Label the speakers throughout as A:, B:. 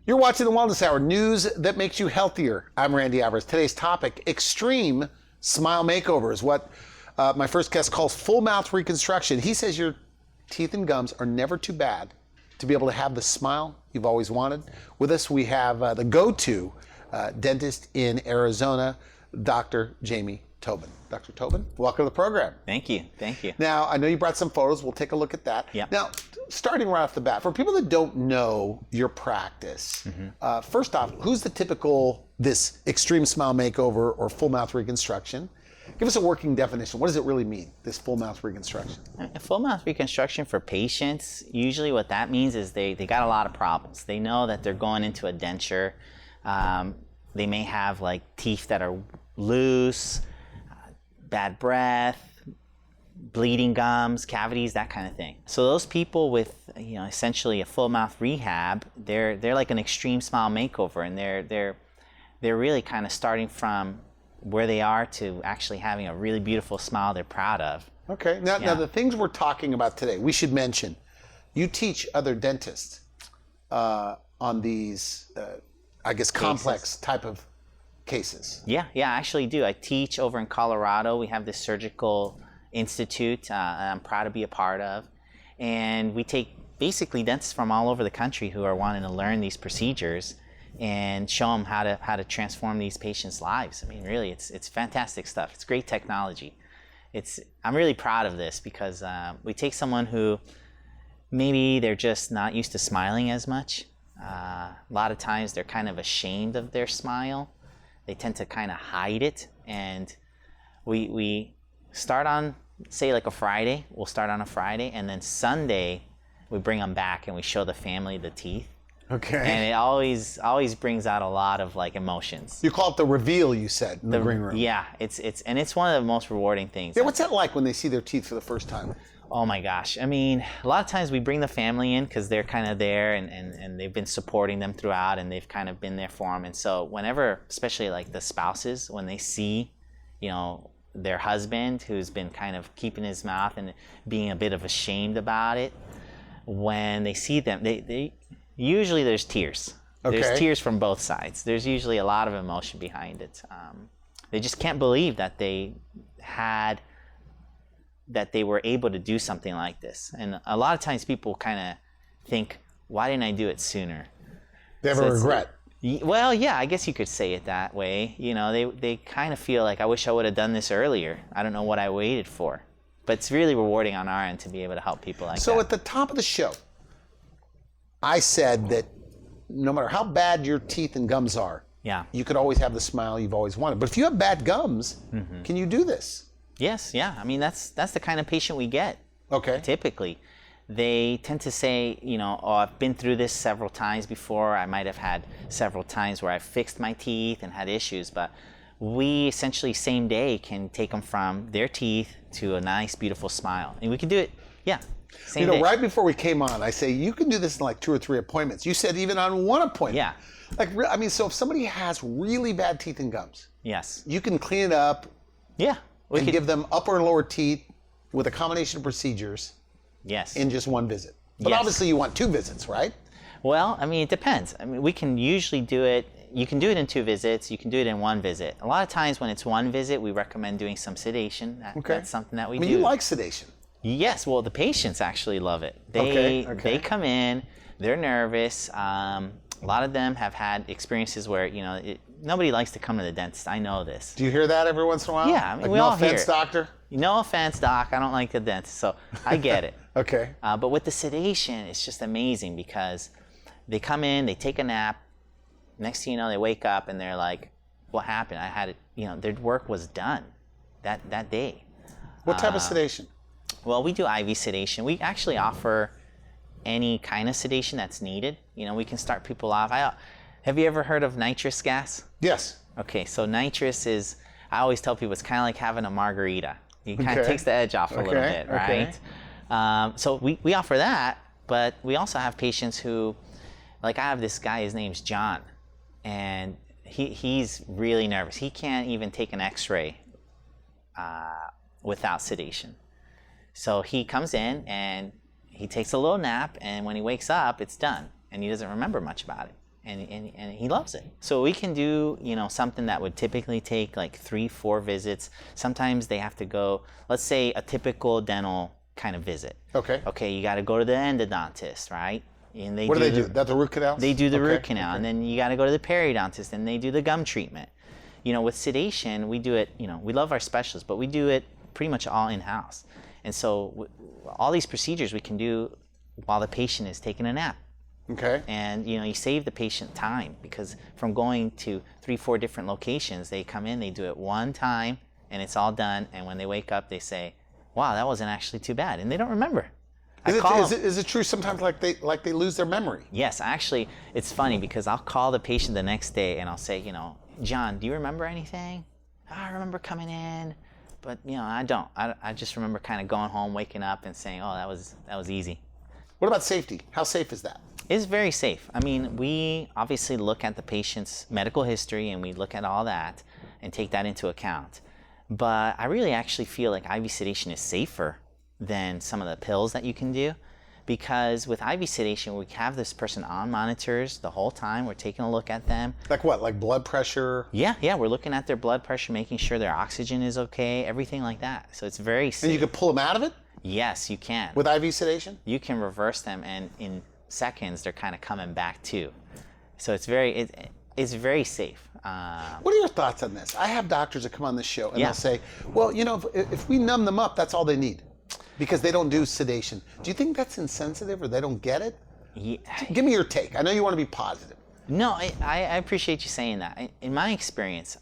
A: You're watching the Wellness Hour, news that makes you healthier. I'm Randy Alvarez. Today's topic, extreme smile makeover, is what my first guest calls full mouth reconstruction. He says your teeth and gums are never too bad to be able to have the smile you've always wanted. With us, we have the go-to dentist in Arizona, Dr. Jamie Tobon. Dr. Tobon, welcome to the program.
B: Thank you. Thank you.
A: Now, I know you brought some photos. We'll take a look at that.
B: Yep.
A: Now, starting right off the bat, for people that don't know your practice, first off, who's the typical, this extreme smile makeover or full mouth reconstruction? Give us a working definition. What does it really mean, this full mouth reconstruction?
B: A full mouth reconstruction for patients, usually what that means is they got a lot of problems. They know that they're going into a denture. They may have like teeth that are loose, bad breath, bleeding gums, cavities, that kind of thing. So those people with, essentially a full mouth rehab, they're like an extreme smile makeover, and they're really kind of starting from where they are to actually having a really beautiful smile they're proud of.
A: Okay. Now the things we're talking about today, we should mention, you teach other dentists on these, complex type of cases.
B: Yeah, I actually do. I teach over in Colorado. We have this surgical institute I'm proud to be a part of. And we take basically dentists from all over the country who are wanting to learn these procedures and show them how to transform these patients' lives. I mean, really, it's fantastic stuff. It's great technology. I'm really proud of this because we take someone who maybe they're just not used to smiling as much. A lot of times they're kind of ashamed of their smile. They tend to kind of hide it, and we start on, say, like a Friday. We'll start on a Friday, and then Sunday we bring them back and we show the family the teeth.
A: Okay.
B: And it always brings out a lot of like emotions.
A: You call it the reveal, you said, in the green room.
B: Yeah, it's one of the most rewarding things.
A: Yeah, what's that like when they see their teeth for the first time?
B: Oh my gosh. I mean, a lot of times we bring the family in because they're kind of there and they've been supporting them throughout, and they've kind of been there for them. And so whenever, especially like the spouses, when they see, their husband who's been kind of keeping his mouth and being a bit of ashamed about it, when they see them, they usually there's tears.
A: Okay.
B: There's tears from both sides. There's usually a lot of emotion behind it. They just can't believe that they were able to do something like this. And a lot of times people kind of think, why didn't I do it sooner?
A: They have a regret.
B: Well, yeah, I guess you could say it that way. They kind of feel like, I wish I would have done this earlier. I don't know what I waited for. But it's really rewarding on our end to be able to help people like that.
A: So at the top of the show, I said that no matter how bad your teeth and gums are, you could always have the smile you've always wanted. But if you have bad gums, can you do this?
B: Yes, yeah. I mean, that's the kind of patient we get.
A: Okay.
B: Typically. They tend to say, I've been through this several times before. I might have had several times where I fixed my teeth and had issues, but we essentially same day can take them from their teeth to a nice, beautiful smile. And we can do it, same day.
A: Right before we came on, I say, you can do this in like 2 or 3 appointments. You said even on one appointment.
B: Yeah.
A: So if somebody has really bad teeth and gums,
B: yes,
A: you can clean it up.
B: Yeah.
A: We can give them upper and lower teeth with a combination of procedures.
B: Yes.
A: In just one visit. But obviously you want 2 visits, right?
B: Well, I mean, it depends. I mean, we can usually do it, you can do it in 2 visits, you can do it in 1 visit. A lot of times when it's 1 visit, we recommend doing some sedation. That's something that we do.
A: You like sedation.
B: Yes, well, the patients actually love it. They come in, they're nervous. A lot of them have had experiences where, nobody likes to come to the dentist. I know this.
A: Do you hear that every once in a while?
B: Yeah, I mean,
A: like,
B: we
A: no
B: all
A: offense,
B: hear it.
A: doctor.
B: No offense, doc. I don't like the dentist, so I get it.
A: Okay.
B: But with the sedation, it's just amazing because they come in, they take a nap. Next thing you know, they wake up and they're like, "What happened? I had it." Their work was done that day.
A: What type of sedation?
B: Well, we do IV sedation. We actually offer any kind of sedation that's needed. We can start people off. Have you ever heard of nitrous gas?
A: Yes.
B: Okay, so nitrous is, I always tell people, it's kind of like having a margarita. It kind of takes the edge off a little bit, right? So we offer that, but we also have patients who, like I have this guy, his name's John, and he's really nervous. He can't even take an x-ray without sedation. So he comes in and he takes a little nap, and when he wakes up, it's done, and he doesn't remember much about it. and he loves it. So we can do, something that would typically take like 3-4 visits. Sometimes they have to go, let's say a typical dental kind of visit.
A: Okay.
B: Okay, you got to go to the endodontist, right? And
A: What do they do? That the root canal?
B: They do the root canal, and then you got to go to the periodontist, and they do the gum treatment. With sedation, we do it. We love our specialists, but we do it pretty much all in-house. And so all these procedures we can do while the patient is taking a nap.
A: Okay.
B: And you save the patient time, because from going to 3-4 different locations, they come in, they do it one time, and it's all done. And when they wake up, they say, "Wow, that wasn't actually too bad," and they don't remember.
A: Is it true sometimes like they lose their memory?
B: Yes, actually, it's funny because I'll call the patient the next day and I'll say, "John, do you remember anything?" "I remember coming in, but I don't. I just remember kind of going home, waking up, and saying, oh, that was easy."
A: What about safety? How safe is that?
B: It's very safe. I mean, we obviously look at the patient's medical history and we look at all that and take that into account. But I really actually feel like IV sedation is safer than some of the pills that you can do, because with IV sedation, we have this person on monitors the whole time. We're taking a look at them.
A: Like what? Like blood pressure?
B: Yeah, we're looking at their blood pressure, making sure their oxygen is okay, everything like that. So it's very safe.
A: And you can pull them out of it?
B: Yes, you can.
A: With IV sedation?
B: You can reverse them, and in seconds, they're kind of coming back too. So it's very safe.
A: What are your thoughts on this? I have doctors that come on this show and
B: Yeah.
A: they'll say, well, if we numb them up, that's all they need, because they don't do sedation. Do you think that's insensitive, or they don't get it?
B: Yeah.
A: Give me your take. I know you want to be positive.
B: No, I appreciate you saying that. In my experience,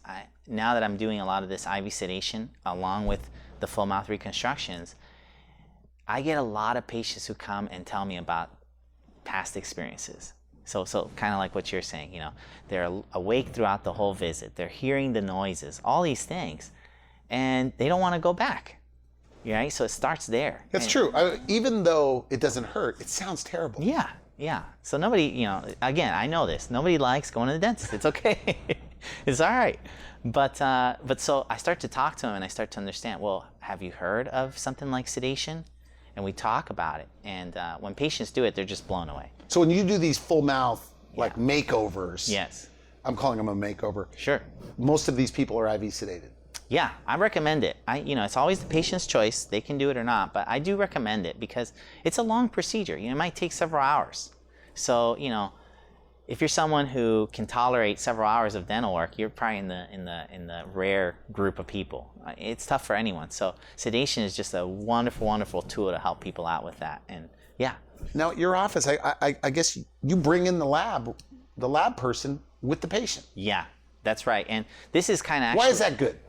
B: now that I'm doing a lot of this IV sedation along with the full mouth reconstructions, I get a lot of patients who come and tell me about past experiences. So kind of like what you're saying, they're awake throughout the whole visit. They're hearing the noises, all these things, and they don't want to go back. Right? So it starts there.
A: That's true. Even though it doesn't hurt, it sounds terrible.
B: Yeah. So nobody, again, I know this. Nobody likes going to the dentist. It's okay. It's all right. But so I start to talk to them and I start to understand, well, have you heard of something like sedation? And we talk about it. And when patients do it, they're just blown away.
A: So when you do these full mouth makeovers,
B: Yes.
A: I'm calling them a makeover.
B: Sure.
A: Most of these people are IV sedated.
B: Yeah, I recommend it. It's always the patient's choice. They can do it or not, but I do recommend it because it's a long procedure. It might take several hours. So, if you're someone who can tolerate several hours of dental work, you're probably in the rare group of people. It's tough for anyone. So sedation is just a wonderful, wonderful tool to help people out with that. And yeah.
A: Now at your office, I guess you bring in the lab person with the patient.
B: Yeah, that's right. And this is kind of actually...
A: Why is that good?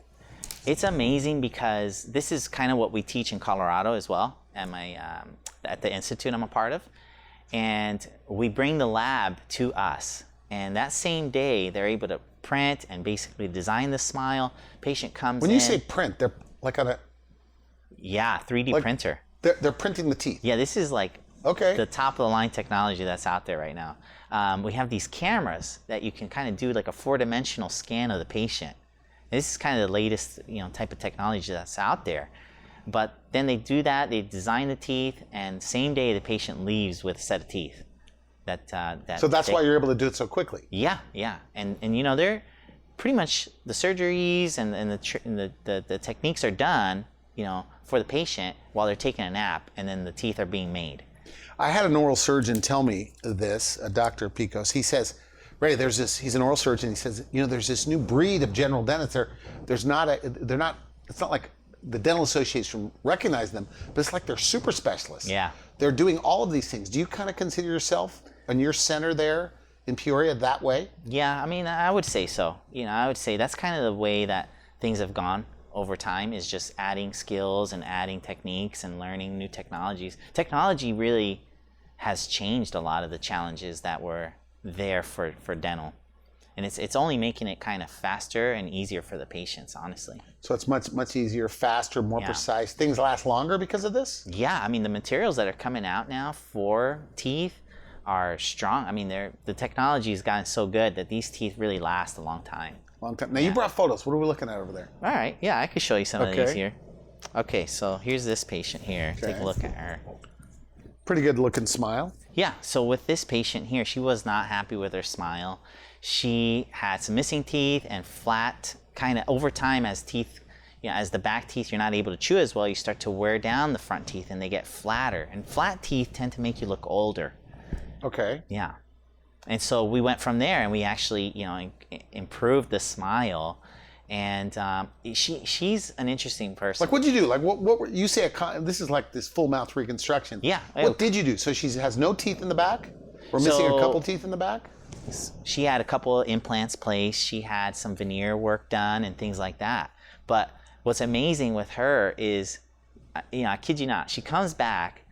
B: It's amazing because this is kind of what we teach in Colorado as well at the institute I'm a part of. And we bring the lab to us. And that same day, they're able to print and basically design the smile. Patient comes in.
A: When you say print, they're like on a...
B: Yeah, 3D printer.
A: They're printing the teeth.
B: Yeah, this is like the top of the line technology that's out there right now. We have these cameras that you can kind of do like a 4-dimensional scan of the patient. This is kind of the latest, type of technology that's out there. But then they do that, they design the teeth, and same day the patient leaves with a set of teeth.
A: So that's why you're able to do it so quickly.
B: Yeah. And they're pretty much the surgeries and the techniques are done, for the patient while they're taking a nap, and then the teeth are being made.
A: I had an oral surgeon tell me this, Dr. Picos. He says, Ray, he's an oral surgeon. He says, there's this new breed of general dentists. It's not like the dental association recognizes them, but it's like they're super specialists.
B: Yeah.
A: They're doing all of these things. Do you kind of consider yourself in your center there in Peoria that way?
B: Yeah, I would say so. I would say that's kind of the way that things have gone over time, is just adding skills and adding techniques and learning new technologies. Technology really has changed a lot of the challenges that were there for dental. And it's only making it kind of faster and easier for the patients, honestly.
A: So it's much easier, faster, more precise. Things last longer because of this?
B: Yeah, the materials that are coming out now for teeth are strong. The technology has gotten so good that these teeth really last a long time.
A: Long time. Now you brought photos. What are we looking at over there?
B: All right, yeah, I could show you some of these here. Okay, so here's this patient here.
A: Okay.
B: Take a look at her.
A: Pretty good looking smile.
B: Yeah, so with this patient here, she was not happy with her smile. She had some missing teeth and flat, kind of over time as teeth, as the back teeth you're not able to chew as well, you start to wear down the front teeth and they get flatter. And flat teeth tend to make you look older.
A: Okay.
B: Yeah. And so we went from there and we actually, improved the smile. And she's an interesting person.
A: Like, what'd you do? Like, what you say? This is like this full mouth reconstruction.
B: Yeah.
A: What did you do? So she has no teeth in the back, or missing a couple teeth in the back.
B: She had a couple of implants placed. She had some veneer work done and things like that. But what's amazing with her is, I kid you not, she comes back,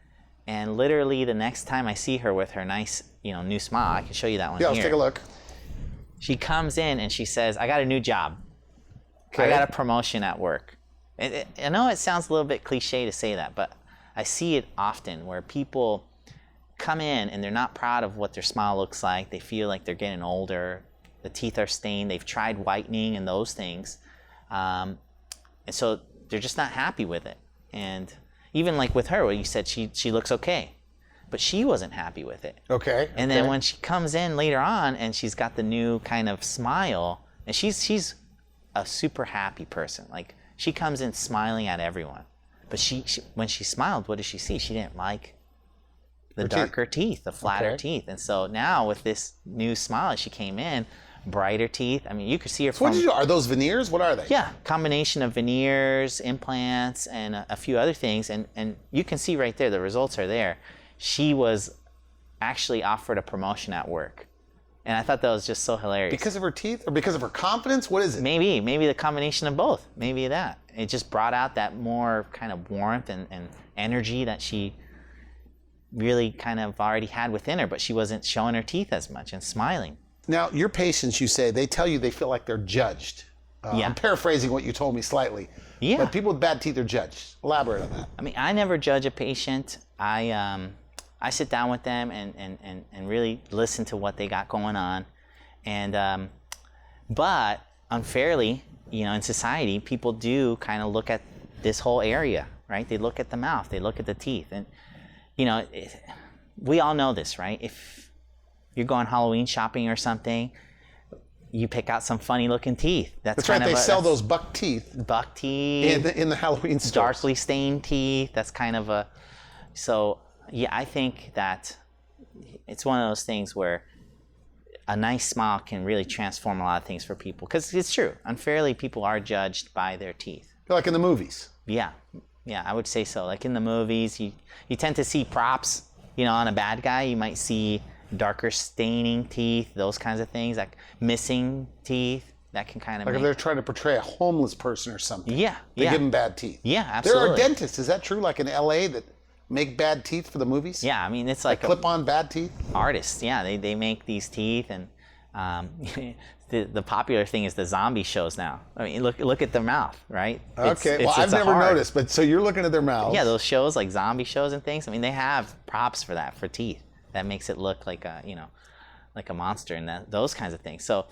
B: and literally the next time I see her with her nice, new smile, I can show you that one here.
A: Yeah, let's take a look.
B: She comes in and she says, "I got a new job.
A: Okay.
B: I got a promotion at work." I know it sounds a little bit cliche to say that, but I see it often where people come in and they're not proud of what their smile looks like. They feel like they're getting older. The teeth are stained. They've tried whitening and those things. And so they're just not happy with it. And even like with her, where you said she looks okay, but she wasn't happy with it.
A: Okay.
B: And then when she comes in later on and she's got the new kind of smile, and she's a super happy person. Like, she comes in smiling at everyone. But she when she smiled, what did she see? She didn't like the darker teeth, the flatter teeth. And so now with this new smile, she came in, brighter teeth. I mean, you could see her
A: So what did you do? Are those veneers? What are they?
B: Yeah, combination of veneers, implants, and a few other things. And you can see right there, the results are there. She was actually offered a promotion at work. And I thought that was just so hilarious.
A: Because of her teeth or because of her confidence? What is it?
B: Maybe the combination of both. Maybe that. It just brought out that more kind of warmth and energy that she really kind of already had within her, but she wasn't showing her teeth as much and smiling.
A: Now, your patients, you say, they tell you they feel like they're judged.
B: Yeah.
A: I'm paraphrasing what you told me slightly.
B: Yeah.
A: But people with bad teeth are judged. Elaborate on that.
B: I mean, I never judge a patient. I sit down with them and really listen to what they got going on. And but unfairly, in society, people do kind of look at this whole area, right? They look at the mouth, they look at the teeth. And, we all know this, right? If you're going Halloween shopping or something, you pick out some funny looking teeth.
A: That's right. They sell those buck teeth.
B: Buck teeth.
A: In the Halloween stores.
B: Darkly stained teeth. That's kind of so yeah, I think that it's one of those things where a nice smile can really transform a lot of things for people. Because it's true. Unfairly, people are judged by their teeth.
A: Like in the movies.
B: Yeah, I would say so. Like in the movies, you tend to see props, on a bad guy. You might see darker staining teeth, those kinds of things, like missing teeth. That can kind of
A: if they're trying to portray a homeless person or something.
B: Yeah.
A: They give them bad teeth.
B: Yeah, absolutely.
A: There are dentists, is that true? Like in LA that make bad teeth for the movies?
B: Yeah, I mean, it's like
A: clip-on bad teeth?
B: Artists, yeah, they make these teeth, and the popular thing is the zombie shows now. I mean, look at their mouth, right?
A: Okay, I've never noticed, but so you're looking at their mouths.
B: Yeah, those shows like zombie shows and things. I mean, they have props for that, for teeth. That makes it look like like a monster and those kinds of things. So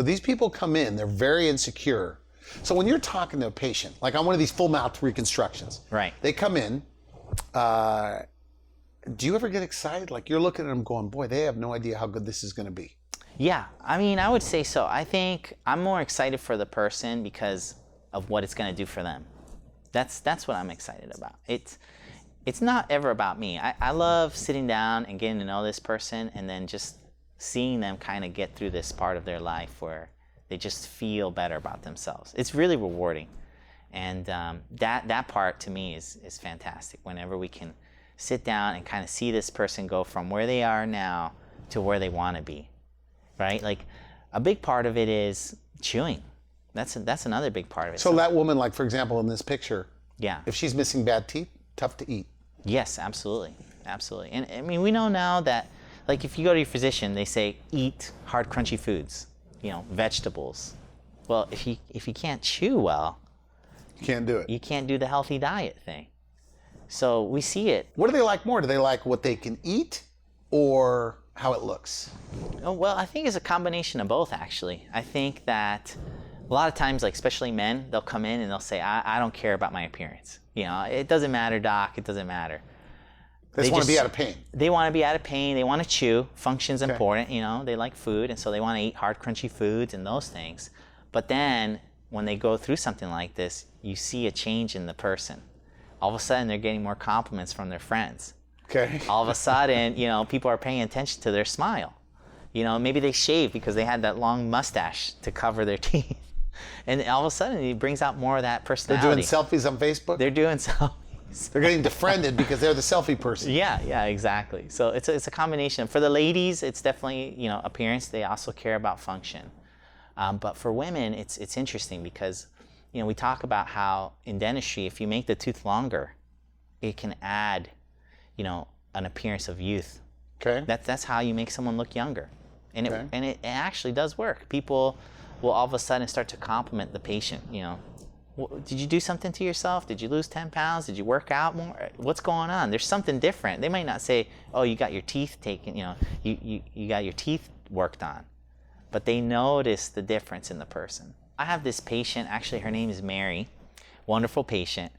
A: these people come in, they're very insecure. So when you're talking to a patient, like on one of these full mouth reconstructions,
B: right?
A: They come in. Do you ever get excited? Like you're looking at them going, boy, they have no idea how good this is going to be.
B: Yeah, I mean, I would say so. I think I'm more excited for the person because of what it's going to do for them. That's what I'm excited about. It's not ever about me. I love sitting down and getting to know this person and then just seeing them kind of get through this part of their life where they just feel better about themselves. It's really rewarding. And that part to me is fantastic. Whenever we can sit down and kind of see this person go from where they are now to where they want to be, right? Like a big part of it is chewing. That's another big part of it.
A: So that woman, like for example, in this picture,
B: yeah,
A: if she's missing bad teeth, tough to eat.
B: Yes, absolutely. And I mean, we know now that, like, if you go to your physician, they say eat hard, crunchy foods, vegetables. Well, if you can't chew well,
A: you can't do it.
B: You can't do the healthy diet thing. So we see it.
A: What do they like more? Do they like what they can eat or how it looks?
B: Oh, well, I think it's a combination of both, actually. I think that a lot of times, like especially men, they'll come in and they'll say, I don't care about my appearance. It doesn't matter, doc, it doesn't matter.
A: They just want to be out of pain.
B: They want to be out of pain. They want to chew. Function's important. You know, they like food, and so they want to eat hard, crunchy foods and those things. But then when they go through something like this, you see a change in the person. All of a sudden, they're getting more compliments from their friends.
A: Okay.
B: All of a sudden, you know, people are paying attention to their smile. You know, maybe they shave because they had that long mustache to cover their teeth. And all of a sudden, it brings out more of that personality.
A: They're doing selfies on Facebook?
B: They're doing selfies.
A: They're getting defriended because they're the selfie person.
B: Yeah, exactly. So it's a combination. For the ladies, it's definitely, you know, appearance. They also care about function. But for women, it's interesting because, you know, we talk about how in dentistry, if you make the tooth longer, it can add, you know, an appearance of youth.
A: Okay.
B: That's how you make someone look younger. And
A: Okay.
B: it actually does work. People will all of a sudden start to compliment the patient, you know. Did you do something to yourself? Did you lose 10 pounds? Did you work out more? What's going on? There's something different. They might not say, oh, you got your teeth taken, you know, you got your teeth worked on. But they notice the difference in the person. I have this patient, actually her name is Mary, wonderful patient,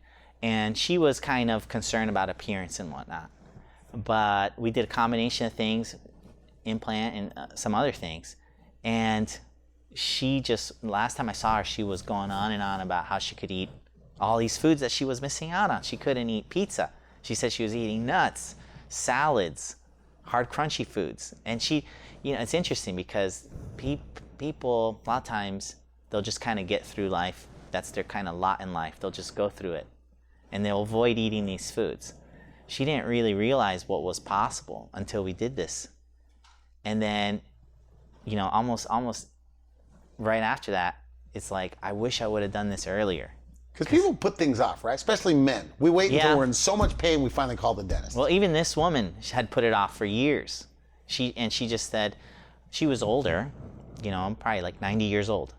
B: and she was kind of concerned about appearance and whatnot. But we did a combination of things, implant and some other things, and she just, last time I saw her, she was going on and on about how she could eat all these foods that she was missing out on. She couldn't eat pizza. She said she was eating nuts, salads, hard crunchy foods. And she, you know, it's interesting because people, a lot of times, they'll just kind of get through life. That's their kind of lot in life. They'll just go through it. And they'll avoid eating these foods. She didn't really realize what was possible until we did this. And then, you know, almost right after that, it's like, I wish I would have done this earlier.
A: Because people put things off, right? Especially men. We wait
B: Yeah.
A: until we're in so much pain, we finally call the dentist.
B: Well, even this woman had put it off for years. She just said, she was older, you know, I'm probably like 90 years old.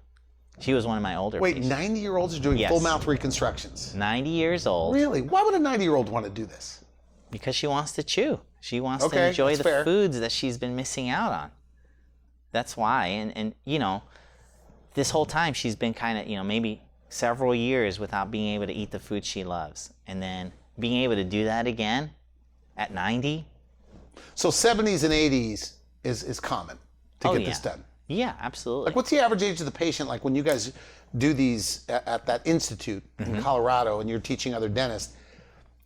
B: She was one of my older
A: Wait,
B: patients.
A: 90-year-olds are doing
B: Yes.
A: full mouth reconstructions?
B: 90 years old.
A: Really? Why would a 90-year-old want to do this?
B: Because she wants to chew. She wants to
A: Okay,
B: enjoy
A: that's
B: the
A: fair.
B: foods that she's been missing out on. That's why. And you know, this whole time she's been kind of, you know, maybe several years without being able to eat the food she loves. And then being able to do that again at 90.
A: So 70s and 80s is common to
B: Oh,
A: get
B: yeah.
A: this done.
B: Yeah, absolutely.
A: Like, what's the average age of the patient? Like, when you guys do these at that institute
B: Mm-hmm.
A: in Colorado and you're teaching other dentists,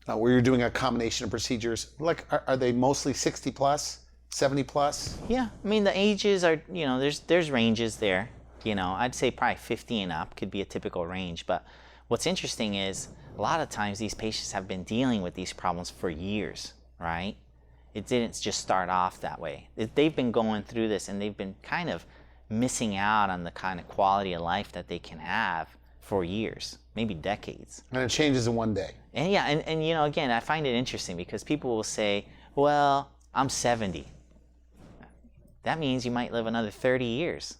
A: where you're doing a combination of procedures, like, are they mostly 60 plus, 70 plus?
B: Yeah, I mean, the ages are, you know, there's ranges there. You know, I'd say probably 50 and up could be a typical range. But what's interesting is a lot of times these patients have been dealing with these problems for years, right? It didn't just start off that way. They've been going through this and they've been kind of missing out on the kind of quality of life that they can have for years, maybe decades.
A: And it changes in one day.
B: And yeah, and you know, again, I find it interesting because people will say, well, I'm 70. That means you might live another 30 years.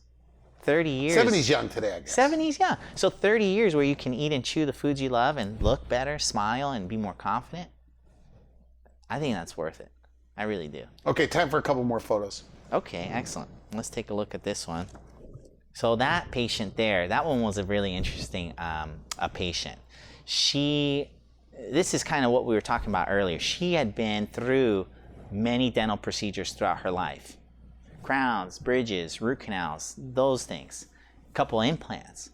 B: 30 years.
A: 70's young today, I guess.
B: 70s, yeah. So 30 years where you can eat and chew the foods you love and look better, smile, and be more confident. I think that's worth it. I really do.
A: Okay, time for a couple more photos.
B: Okay, excellent. Let's take a look at this one. So that patient there, that one was a really interesting a patient. This is kind of what we were talking about earlier. She had been through many dental procedures throughout her life. Crowns, bridges, root canals, those things. A couple implants.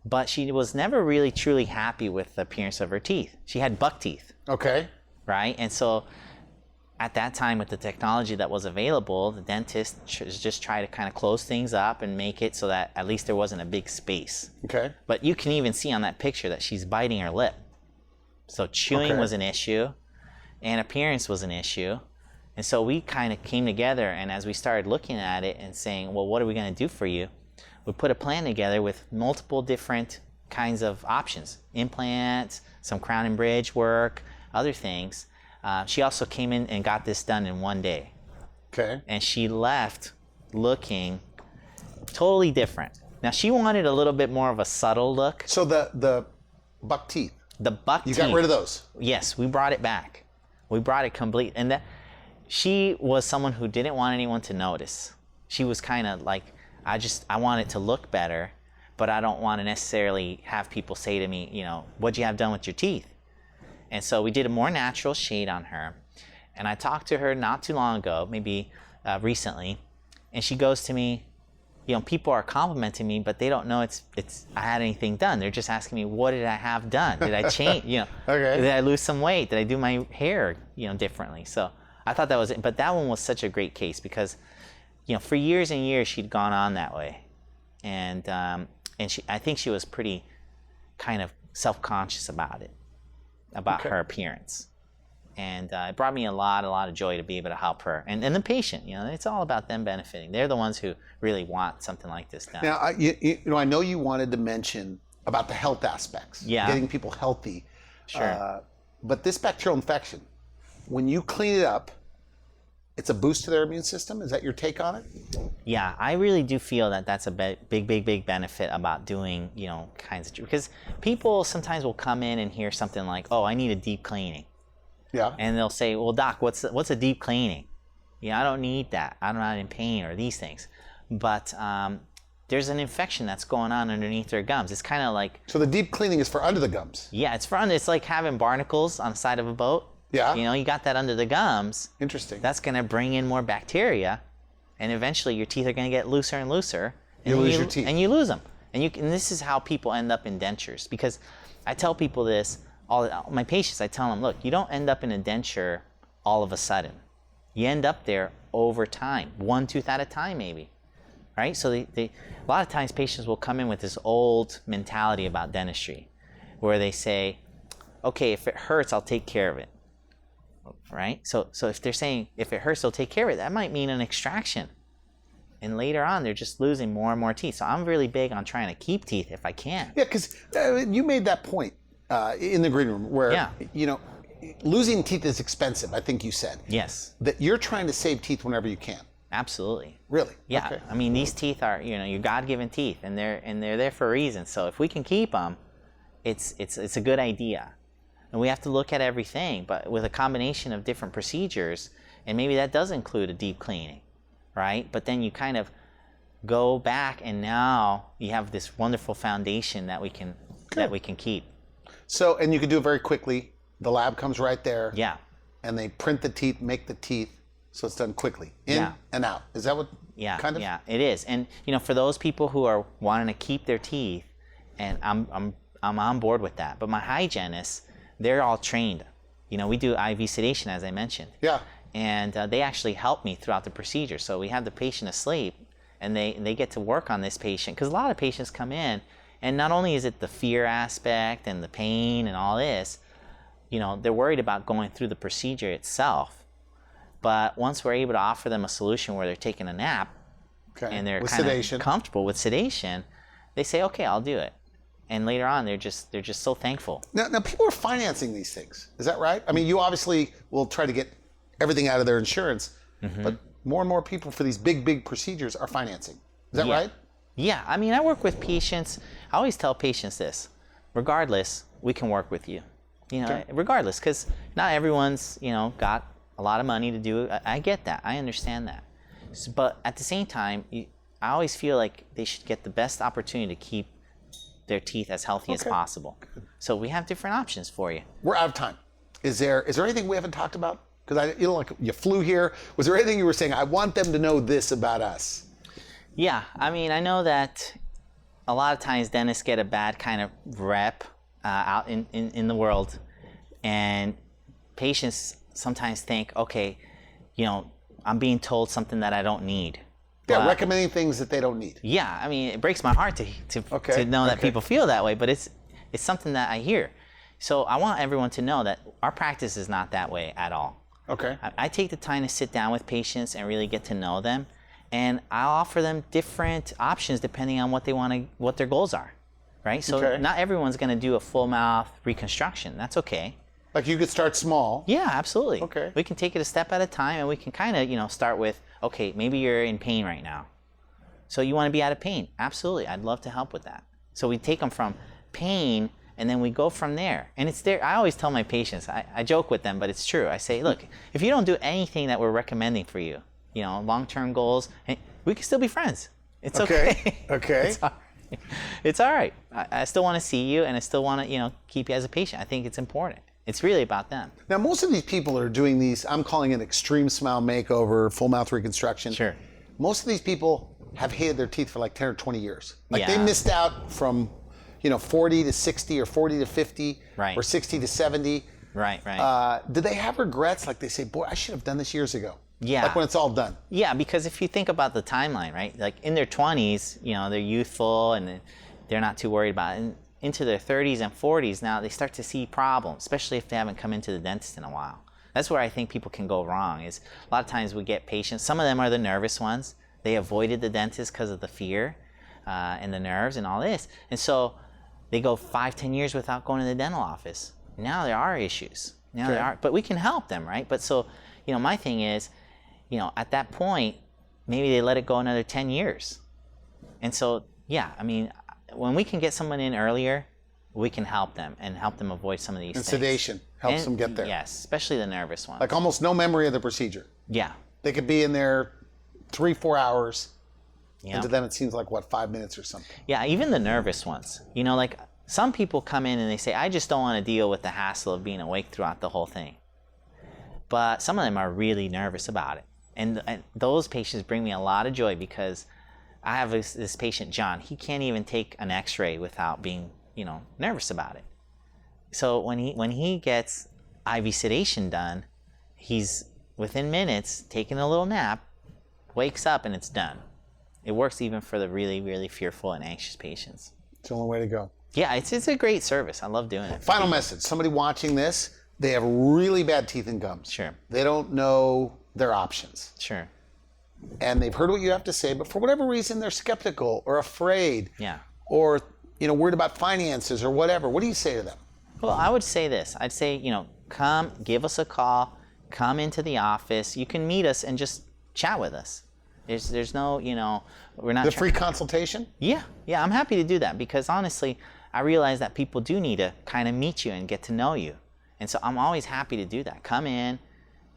B: But she was never really truly happy with the appearance of her teeth. She had buck teeth,
A: Okay.
B: right? And so at that time, with the technology that was available, the dentist just tried to kind of close things up and make it so that at least there wasn't a big space.
A: Okay.
B: But you can even see on that picture that she's biting her lip. So chewing
A: Okay.
B: was an issue, and appearance was an issue. And so we kind of came together, and as we started looking at it and saying, well, what are we going to do for you? We put a plan together with multiple different kinds of options. Implants, some crown and bridge work, other things. She also came in and got this done in one day.
A: Okay.
B: And she left looking totally different. Now, she wanted a little bit more of a subtle look.
A: So the buck teeth,
B: The buck
A: you
B: teeth.
A: got rid of those.
B: Yes, we brought it back. We brought it complete. And that she was someone who didn't want anyone to notice. She was kind of like, I want it to look better, but I don't want to necessarily have people say to me, you know, what'd you have done with your teeth? And so we did a more natural shade on her. And I talked to her not too long ago, maybe recently, and she goes to me, people are complimenting me, but they don't know I had anything done. They're just asking me, what did I have done? Did I change?
A: Okay.
B: Did I lose some weight? Did I do my hair, differently? So I thought that was it. But that one was such a great case because, for years and years she'd gone on that way, and I think she was pretty kind of self-conscious about it, about her appearance. And it brought me a lot of joy to be able to help her and the patient. It's all about them benefiting. They're the ones who really want something like this done.
A: Now, I know you wanted to mention about the health aspects, getting people healthy.
B: Sure.
A: But this bacterial infection, when you clean it up, it's a boost to their immune system. Is that your take on it?
B: Yeah, I really do feel that that's a big benefit about doing, kinds of, because people sometimes will come in and hear something like, oh, I need a deep cleaning.
A: Yeah.
B: And they'll say, well, doc, what's a deep cleaning? I don't need that. I'm not in pain or these things. But there's an infection that's going on underneath their gums. It's kind of like...
A: So the deep cleaning is for under the gums?
B: Yeah, it's like having barnacles on the side of a boat.
A: Yeah.
B: You got that under the gums.
A: Interesting.
B: That's going to bring in more bacteria. And eventually your teeth are going to get looser and looser. And
A: you lose your teeth.
B: And you lose them. And this is how people end up in dentures. Because I tell people this... All my patients, I tell them, look, you don't end up in a denture all of a sudden. You end up there over time, one tooth at a time maybe, right? So a lot of times patients will come in with this old mentality about dentistry where they say, okay, if it hurts, I'll take care of it, right? So if they're saying, if it hurts, they'll take care of it, that might mean an extraction. And later on, they're just losing more and more teeth. So I'm really big on trying to keep teeth if I can.
A: Yeah, because you made that point. In the green room where, losing teeth is expensive, I think you said.
B: Yes.
A: That you're trying to save teeth whenever you can.
B: Absolutely.
A: Really?
B: Yeah.
A: Okay.
B: I mean, these teeth are, your God-given teeth, and they're there for a reason. So if we can keep them, it's a good idea. And we have to look at everything, but with a combination of different procedures, and maybe that does include a deep cleaning, right? But then you kind of go back, and now you have this wonderful foundation that we can keep.
A: So, and you can do it very quickly. The lab comes right there.
B: Yeah.
A: And they print the teeth, make the teeth, so it's done quickly. In and out. Is that what kind of?
B: Yeah, it is. And, for those people who are wanting to keep their teeth, and I'm on board with that. But my hygienists, they're all trained. We do IV sedation, as I mentioned.
A: Yeah.
B: And they actually help me throughout the procedure. So we have the patient asleep, and they get to work on this patient. Because a lot of patients come in, and not only is it the fear aspect and the pain and all this, they're worried about going through the procedure itself. But once we're able to offer them a solution where they're taking a nap, and they're kind of comfortable with sedation, they say, okay, I'll do it. And later on, they're just so thankful.
A: Now people are financing these things. Is that right? I mean, you obviously will try to get everything out of their insurance, but more and more people for these big procedures are financing. Is that right?
B: Yeah, I mean, I work with patients. I always tell patients this: regardless, we can work with you. Regardless, because not everyone's got a lot of money to do it. I get that. I understand that. But at the same time, I always feel like they should get the best opportunity to keep their teeth as healthy as possible. So we have different options for you.
A: We're out of time. Is there anything we haven't talked about? Because like you flew here. Was there anything you were saying? I want them to know this about us.
B: Yeah, I mean, I know that a lot of times dentists get a bad kind of rep out in the world, and patients sometimes think, okay, I'm being told something that I don't need.
A: Yeah, recommending things that they don't need.
B: Yeah, I mean, it breaks my heart to know that people feel that way, but it's something that I hear. So I want everyone to know that our practice is not that way at all.
A: Okay.
B: I take the time to sit down with patients and really get to know them. And I'll offer them different options depending on what their goals are, right? So not everyone's going to do a full mouth reconstruction. That's okay.
A: Like you could start small.
B: Yeah, absolutely.
A: Okay.
B: We can take it a step at a time, and we can kind of, start with, okay, maybe you're in pain right now. So you want to be out of pain. Absolutely. I'd love to help with that. So we take them from pain, and then we go from there. And it's there. I always tell my patients, I joke with them, but it's true. I say, look, if you don't do anything that we're recommending for you, long-term goals, we can still be friends. It's okay.
A: Okay.
B: It's all right. I still want to see you, and I still want to, keep you as a patient. I think it's important. It's really about them.
A: Now, most of these people that are doing these, I'm calling it extreme smile makeover, full mouth reconstruction.
B: Sure.
A: Most of these people have hated their teeth for like 10 or 20 years. Like they
B: Yeah.
A: missed out from, 40 to 60 or 40 to 50
B: Right.
A: or 60 to 70.
B: Right, right.
A: Do they have regrets? Like they say, boy, I should have done this years ago.
B: Yeah.
A: Like when it's all done.
B: Yeah, because if you think about the timeline, right? Like in their 20s, they're youthful and they're not too worried about it. And into their 30s and 40s, now they start to see problems, especially if they haven't come into the dentist in a while. That's where I think people can go wrong. Is a lot of times we get patients, some of them are the nervous ones. They avoided the dentist because of the fear and the nerves and all this. And so they go 5-10 years without going to the dental office. Now there are issues. Now there are, but we can help them, right? But so, my thing is, at that point, maybe they let it go another 10 years. And so, yeah, I mean, when we can get someone in earlier, we can help them and help them avoid some of these things.
A: Sedation helps them get there.
B: Yes, especially the nervous ones.
A: Like almost no memory of the procedure.
B: Yeah.
A: They could be in there 3-4 hours.
B: Yeah.
A: And to them it seems like, 5 minutes or something.
B: Yeah, even the nervous ones. Like some people come in and they say, I just don't want to deal with the hassle of being awake throughout the whole thing. But some of them are really nervous about it. And those patients bring me a lot of joy because I have this patient, John. He can't even take an x-ray without being, nervous about it. So when he gets IV sedation done, he's within minutes taking a little nap, wakes up, and it's done. It works even for the really, really fearful and anxious patients.
A: It's the only way to go.
B: Yeah, it's a great service. I love doing it.
A: Final message. Somebody watching this, they have really bad teeth and gums.
B: Sure.
A: They don't know their options.
B: Sure.
A: And they've heard what you have to say, but for whatever reason, they're skeptical or afraid.
B: Yeah.
A: Or, worried about finances or whatever. What do you say to them?
B: Well, I would say this. I'd say, come, give us a call, come into the office. You can meet us and just chat with us. There's no, we're not...
A: The free consultation?
B: Yeah, I'm happy to do that because honestly, I realize that people do need to kind of meet you and get to know you. And so I'm always happy to do that. Come in,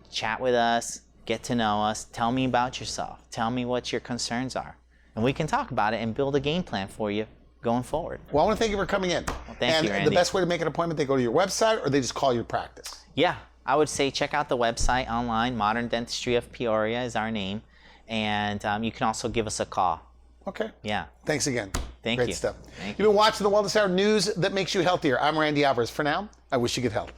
B: chat with us, get to know us, tell me about yourself, tell me what your concerns are. And we can talk about it and build a game plan for you going forward.
A: Well, I want to thank you for coming in.
B: Thank you, Randy.
A: The best way to make an appointment, they go to your website or they just call your practice?
B: Yeah, I would say check out the website online. Modern Dentistry of Peoria is our name. And you can also give us a call.
A: Okay.
B: Yeah.
A: Thanks again.
B: Thank
A: Great
B: you.
A: stuff.
B: Thank
A: You've been watching the Wellness Hour news that makes you healthier. I'm Randy Alvarez. For now, I wish you good health.